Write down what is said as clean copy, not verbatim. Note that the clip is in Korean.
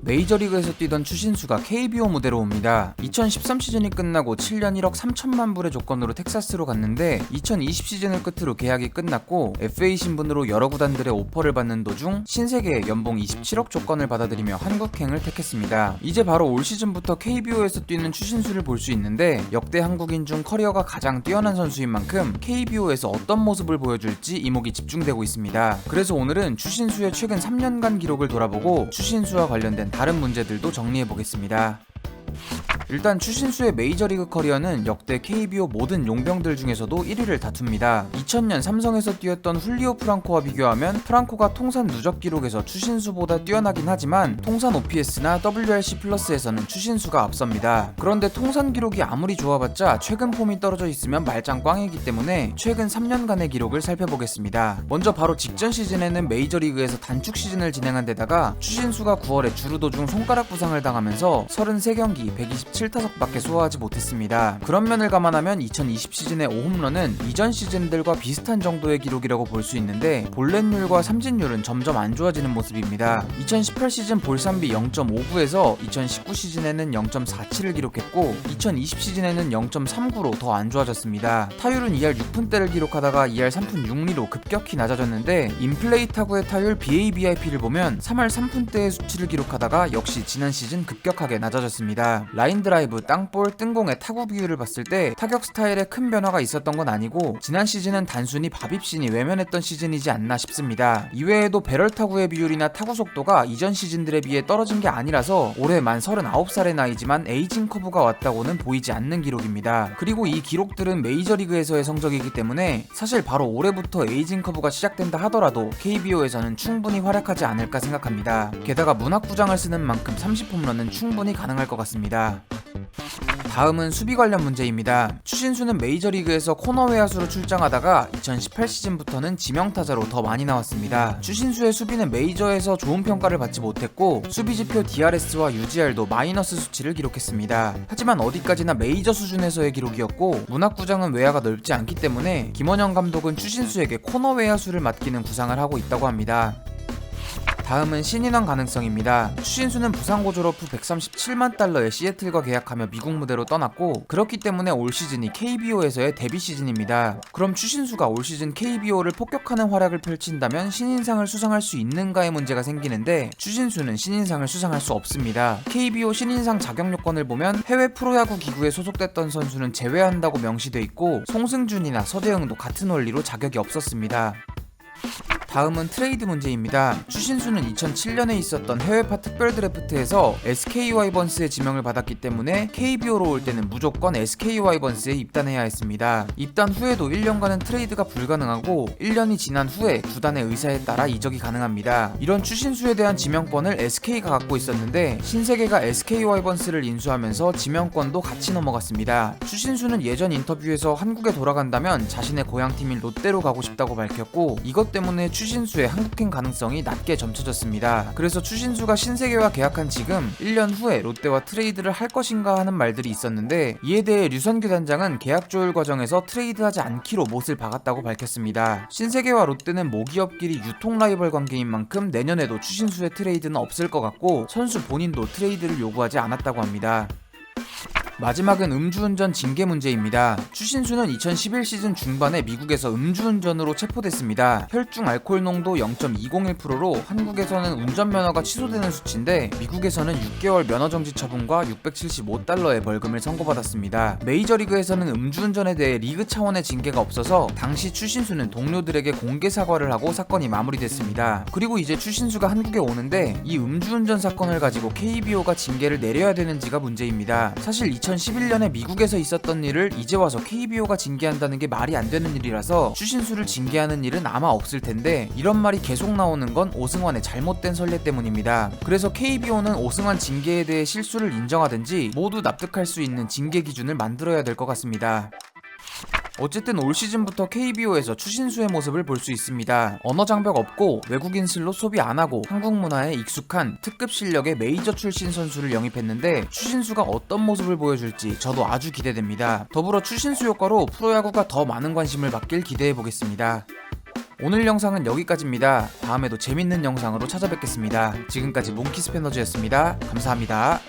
메이저리그에서 뛰던 추신수가 KBO 무대로 옵니다. 2013 시즌이 끝나고 7년 1억 3천만 불의 조건으로 텍사스로 갔는데 2020 시즌을 끝으로 계약이 끝났고 FA 신분으로 여러 구단들의 오퍼를 받는 도중 신세계의 연봉 27억 조건을 받아들이며 한국행을 택했습니다. 이제 바로 올 시즌부터 KBO에서 뛰는 추신수를 볼 수 있는데 역대 한국인 중 커리어가 가장 뛰어난 선수인 만큼 KBO에서 어떤 모습을 보여줄지 이목이 집중되고 있습니다. 그래서 오늘은 추신수의 최근 3년간 기록을 돌아보고 추신수와 관련된 다른 문제들도 정리해보겠습니다. 일단 추신수의 메이저리그 커리어는 역대 KBO 모든 용병들 중에서도 1위를 다툽니다. 2000년 삼성에서 뛰었던 훌리오 프랑코와 비교하면 프랑코가 통산 누적 기록에서 추신수보다 뛰어나긴 하지만 통산 OPS나 WRC 플러스에서는 추신수가 앞섭니다. 그런데 통산 기록이 아무리 좋아봤자 최근 폼이 떨어져 있으면 말짱 꽝이기 때문에 최근 3년간의 기록을 살펴보겠습니다. 먼저 바로 직전 시즌에는 메이저리그에서 단축 시즌을 진행한 데다가 추신수가 9월에 주루 도중 손가락 부상을 당하면서 33경기 127타석밖에 소화하지 못했습니다. 그런 면을 감안하면 2020 시즌의 5홈런은 이전 시즌들과 비슷한 정도의 기록이라고 볼 수 있는데 볼넷률과 삼진율은 점점 안 좋아지는 모습입니다. 2018 시즌 볼삼비 0.59에서 2019 시즌에는 0.47을 기록했고 2020 시즌에는 0.39로 더 안 좋아졌습니다. 타율은 2할 6푼대를 기록하다가 2할 3푼 6리로 급격히 낮아졌는데 인플레이 타구의 타율 BABIP를 보면 3할 3푼대의 수치를 기록하다가 역시 지난 시즌 급격하게 낮아졌습니다. 라인 드라이브, 땅볼, 뜬공의 타구 비율을 봤을 때 타격 스타일에 큰 변화가 있었던 건 아니고 지난 시즌은 단순히 밥입신이 외면했던 시즌이지 않나 싶습니다. 이외에도 배럴 타구의 비율이나 타구 속도가 이전 시즌들에 비해 떨어진 게 아니라서 올해 만 39살의 나이지만 에이징 커브가 왔다고는 보이지 않는 기록입니다. 그리고 이 기록들은 메이저리그에서의 성적이기 때문에 사실 바로 올해부터 에이징 커브가 시작된다 하더라도 KBO에서는 충분히 활약하지 않을까 생각합니다. 게다가 문학구장을 쓰는 만큼 30홈런은 충분히 가능할 것 같습니다. 다음은 수비 관련 문제입니다. 추신수는 메이저리그에서 코너 외야수로 출장하다가 2018 시즌부터는 지명타자로 더 많이 나왔습니다. 추신수의 수비는 메이저에서 좋은 평가를 받지 못했고 수비지표 DRS와 UGR도 마이너스 수치를 기록했습니다. 하지만 어디까지나 메이저 수준에서의 기록이었고 문학구장은 외야가 넓지 않기 때문에 김원영 감독은 추신수에게 코너 외야수를 맡기는 구상을 하고 있다고 합니다. 다음은 신인왕 가능성입니다. 추신수는 부상고 졸업 후 137만 달러의 시애틀과 계약하며 미국 무대로 떠났고 그렇기 때문에 올 시즌이 KBO에서의 데뷔 시즌입니다. 그럼 추신수가 올 시즌 KBO를 폭격하는 활약을 펼친다면 신인상을 수상할 수 있는가의 문제가 생기는데 추신수는 신인상을 수상할 수 없습니다. KBO 신인상 자격 요건을 보면 해외 프로야구 기구에 소속됐던 선수는 제외한다고 명시돼 있고 송승준이나 서재흥도 같은 원리로 자격이 없었습니다. 다음은 트레이드 문제입니다. 추신수는 2007년에 있었던 해외파 특별 드래프트에서 SK 와이번스의 지명을 받았기 때문에 KBO로 올 때는 무조건 SK 와이번스에 입단해야 했습니다. 입단 후에도 1년간은 트레이드가 불가능하고 1년이 지난 후에 구단의 의사에 따라 이적이 가능합니다. 이런 추신수에 대한 지명권을 SK가 갖고 있었는데 신세계가 SK 와이번스를 인수하면서 지명권도 같이 넘어갔습니다. 추신수는 예전 인터뷰에서 한국에 돌아간다면 자신의 고향팀인 롯데로 가고 싶다고 밝혔고 이것 때문에 추신수의 한국행 가능성이 낮게 점쳐졌습니다. 그래서 추신수가 신세계와 계약한 지금 1년 후에 롯데와 트레이드를 할 것인가 하는 말들이 있었는데 이에 대해 류선규 단장은 계약 조율 과정에서 트레이드하지 않기로 못을 박았다고 밝혔습니다. 신세계와 롯데는 모기업끼리 유통 라이벌 관계인 만큼 내년에도 추신수의 트레이드는 없을 것 같고 선수 본인도 트레이드를 요구하지 않았다고 합니다. 마지막은 음주운전 징계 문제입니다. 추신수는 2011 시즌 중반에 미국에서 음주운전으로 체포됐습니다. 혈중 알코올 농도 0.201%로 한국에서는 운전면허가 취소되는 수치인데 미국에서는 6개월 면허정지 처분과 675달러의 벌금을 선고받았습니다. 메이저리그에서는 음주운전에 대해 리그 차원의 징계가 없어서 당시 추신수는 동료들에게 공개 사과를 하고 사건이 마무리됐습니다. 그리고 이제 추신수가 한국에 오는데 이 음주운전 사건을 가지고 KBO가 징계를 내려야 되는지가 문제입니다. 사실 2011년에 미국에서 있었던 일을 이제 와서 KBO가 징계한다는 게 말이 안 되는 일이라서 추신수를 징계하는 일은 아마 없을 텐데 이런 말이 계속 나오는 건 오승환의 잘못된 선례 때문입니다. 그래서 KBO는 오승환 징계에 대해 실수를 인정하든지 모두 납득할 수 있는 징계 기준을 만들어야 될 것 같습니다. 어쨌든 올 시즌부터 KBO에서 추신수의 모습을 볼 수 있습니다. 언어 장벽 없고 외국인 슬롯 소비 안 하고 한국 문화에 익숙한 특급 실력의 메이저 출신 선수를 영입했는데 추신수가 어떤 모습을 보여줄지 저도 아주 기대됩니다. 더불어 추신수 효과로 프로야구가 더 많은 관심을 받길 기대해 보겠습니다. 오늘 영상은 여기까지입니다. 다음에도 재밌는 영상으로 찾아뵙겠습니다. 지금까지 몽키스패너즈였습니다. 감사합니다.